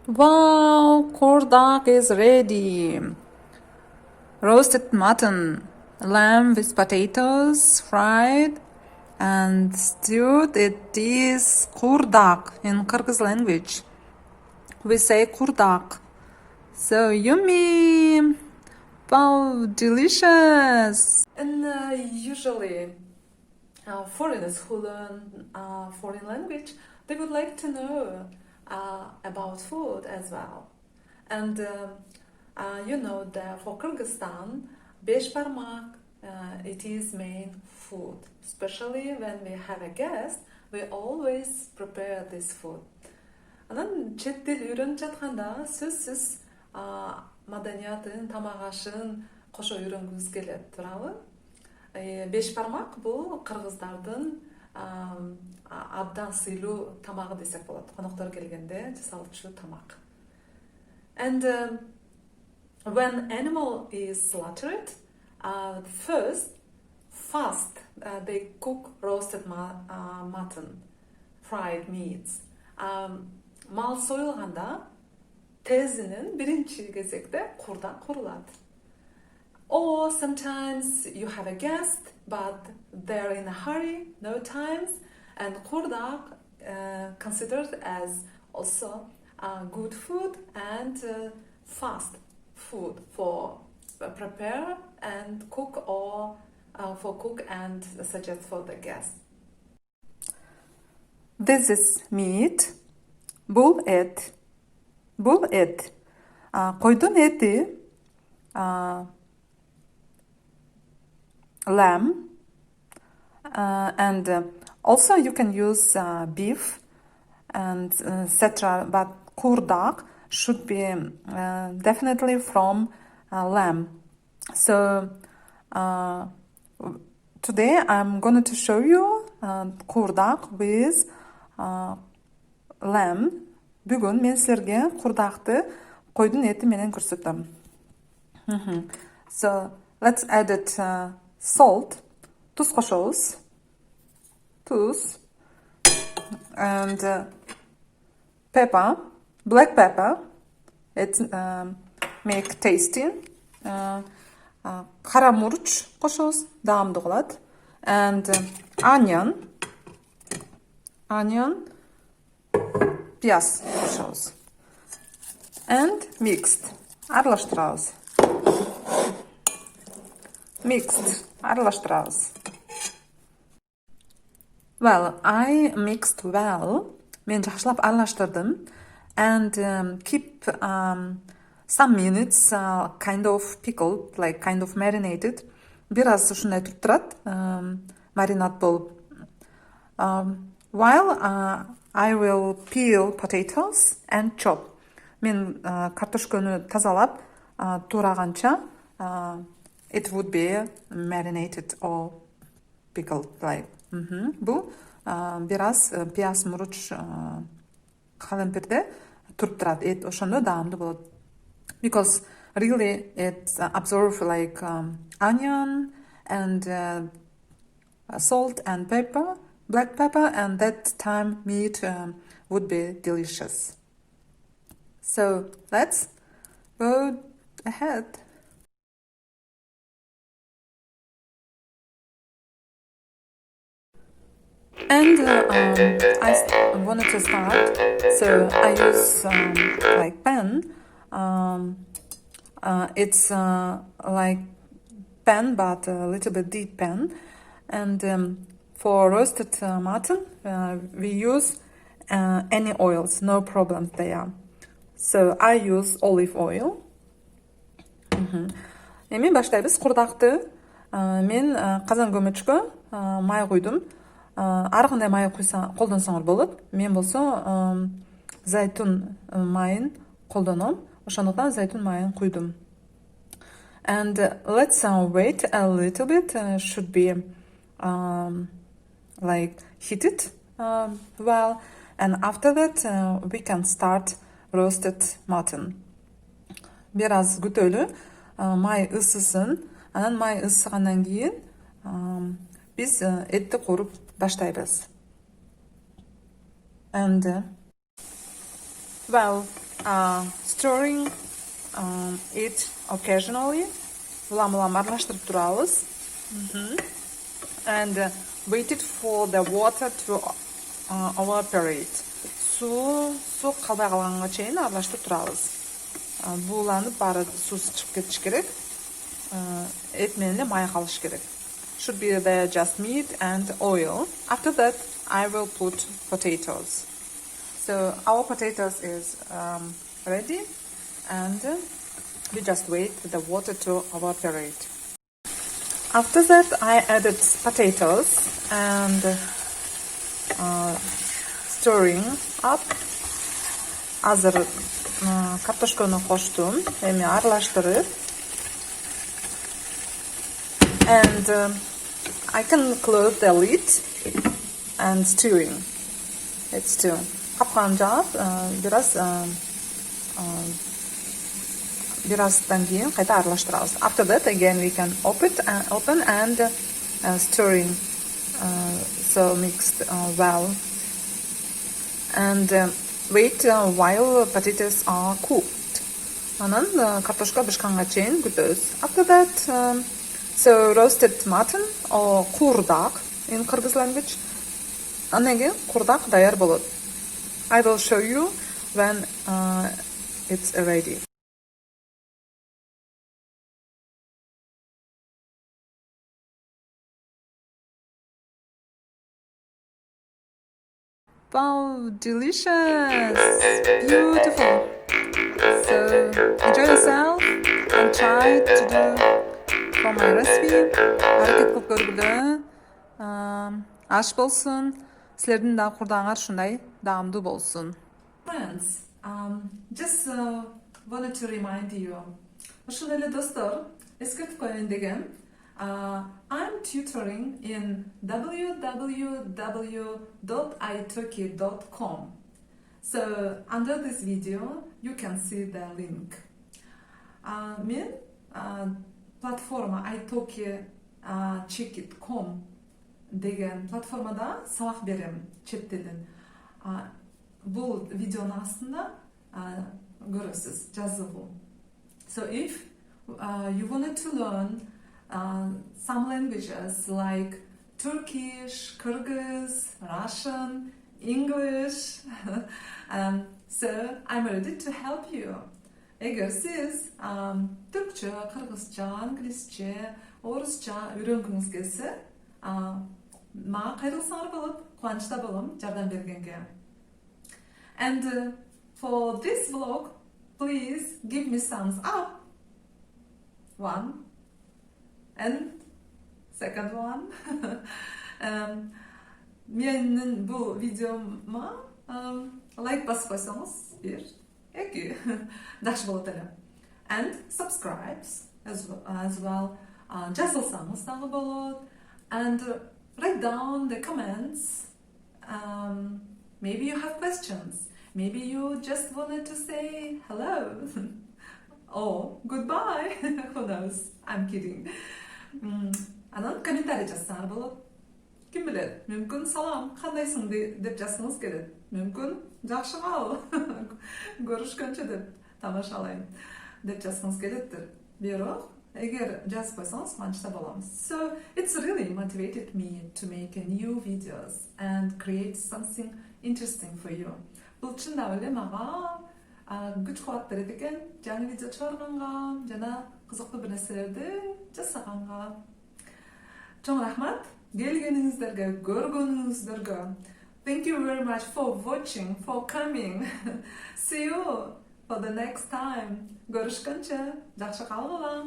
Wow, kordak is ready. Roasted mutton, lamb with potatoes, fried and stewed. It is kurdak in Kyrgyz language. We say kurdak. So yummy! Wow, delicious! And usually, foreigners who learn foreign language, they would like to know about food as well. And you know that for Kyrgyzstan, beshbarmak, it is main food. Especially when we have a guest, we always prepare this food. Анан чет тил үйрөнүп жатканда сөзсүз маданиятын, тамак ашын кошо үйрөнгүбүз келет, туурабы? Бешбармак бул кыргыздардын абдан сыйлуу тамагы десек болот. Коноктор келгенде жасалчу тамак. And when animal is slaughtered, fast they cook roasted mutton, fried meats. Mal soyulganda tezinin birinci кезекте kurdak kurulат. Or sometimes you have a guest, but they're in a hurry, no times, and kurdak considered as also good food and fast food for prepare and cook or for cook and suggest for the guest. This is meat, bull et, койдун эти, lamb, and also you can use beef and etc. But kurdak should be definitely from lamb. So today I'm going to show you kurdak with lamb. Бүгүн мен силерге курдакты койдун эти менен көрсөтөм. So let's add it salt, туз кошобуз. Туз and pepper, black pepper. It make tasty. Кара мурч кошобуз, даамдуу кылат. And onion, пияз кошобуз. And mixed, аралаштырабыз. Аралаштырабыз. Well, I mixed well. Мен жакшылап аралаштырдым. And keep some minutes kind of pickled, like kind of marinated. Бир аз ушундай туруп турат, маринад болуп. While I will peel potatoes and chop. Мен картошканы тазалап, тураганча it would be marinated or pickled like. Бул бир аз пияз муруч калемпирде туруп турат. Ошондо даамдуу болот. Because really it absorbs like onion and salt and pepper, black pepper, and that time meat would be delicious. So let's go ahead. And I wanted to start, so I use like pan. It's like pan, but a little bit deep pan. And for roasted mutton, we use any oils, no problems there. So I use olive oil. Эми баштайбыз курдакты. Мен казан көмөчкө май куйдум. Ар кандай май колдонсоңор болот. Мен болсо зайтун майын колдоном. Ошондуктан зайтун майын куйдум. And let's wait a little bit. Should be like heated well. And after that we can start roasted mutton. Бир аз күтөлү, май ысысын. Анан май ысыгандан кийин биз этти куруп баштайбыз. And well, stirring it occasionally. Улам-улам аралаштырып турабыз. And waited for the water to evaporate. Су қалбай қалғанға чейин аралаштырып турабыз. Бууланып бары сусы чыгып кетиш керек. Эт менен эле май калыш керек. Should be there just meat and oil. After that, I will put potatoes. So our potatoes is ready, and we just wait for the water to evaporate. After that, I added potatoes and stirring up. Азыр картошканы коштум, эми аралаштырып. And I can close the lid and stirring. It's too. Капкан жаап, бираздан кийин кайта аралаштырабыз. After that, again we can open and stirring, so mixed well. And wait while potatoes are cooked. Анан картошка бышканга чейин күтөбүз. After that, so roasted mutton or курдак in Kyrgyz language. Анан кийин курдак даяр болот. I will show you when it's ready. Wow, delicious! Beautiful! So enjoy yourself and try to do from my recipe. Аракет кылып көргүлө. Аш болсун. Силердин да курдагыңар ушундай даамдуу болсун. Friends, just wanted to remind you. Ушундай эле достор, эскертип коеюн дегем. I'm tutoring in www.italki.com. So under this video, you can see the link. Мен платформа italki.com деген платформада сабак берем чет тилин. Бул видеонун астында көрөсүз жазылуу. So if you wanted to learn some languages like Turkish, Kyrgyz, Russian, English, so I'm ready to help you. Эгер сиз түркчө, кыргызча, англисче, орусча үйрөнгүңүз келсе, мага кайрылсаңар болот, кубанычта болом жардам бергенге. And for this vlog, please give me thumbs up. One. And second one. Менин бул видеома лайк басып койсоңуз, бир, эки, жакшы болот эле. And subscribes as well. Жазылсаңыз дагы болот. And write down the comments. Maybe you have questions. Maybe you just wanted to say hello. Or goodbye. Who knows? I'm kidding. Анан комментарий жазсаңар болот. Ким билет? Мүмкүн салам, кандайсың деп жазсаңыз келет. Мүмкүн жакшы кал. Көрүшкөнчө деп тамашалайм деп жазсаңыз келеттир. Бирок эгер жазып койсоңуз кубанычта болом. So it's really motivated me to make new videos and create something interesting for you. Бул чындап эле мага күч кубат берет экен. Жаңы видео чыгарганга жана кызыктуу бир нерселерди жасаганга. Чоң рахмат келгениңиздерге, көргөнүңүздөргө. Thank you very much for watching, for coming. See you for the next time. Görüşkөнчө, жакшы калгыла.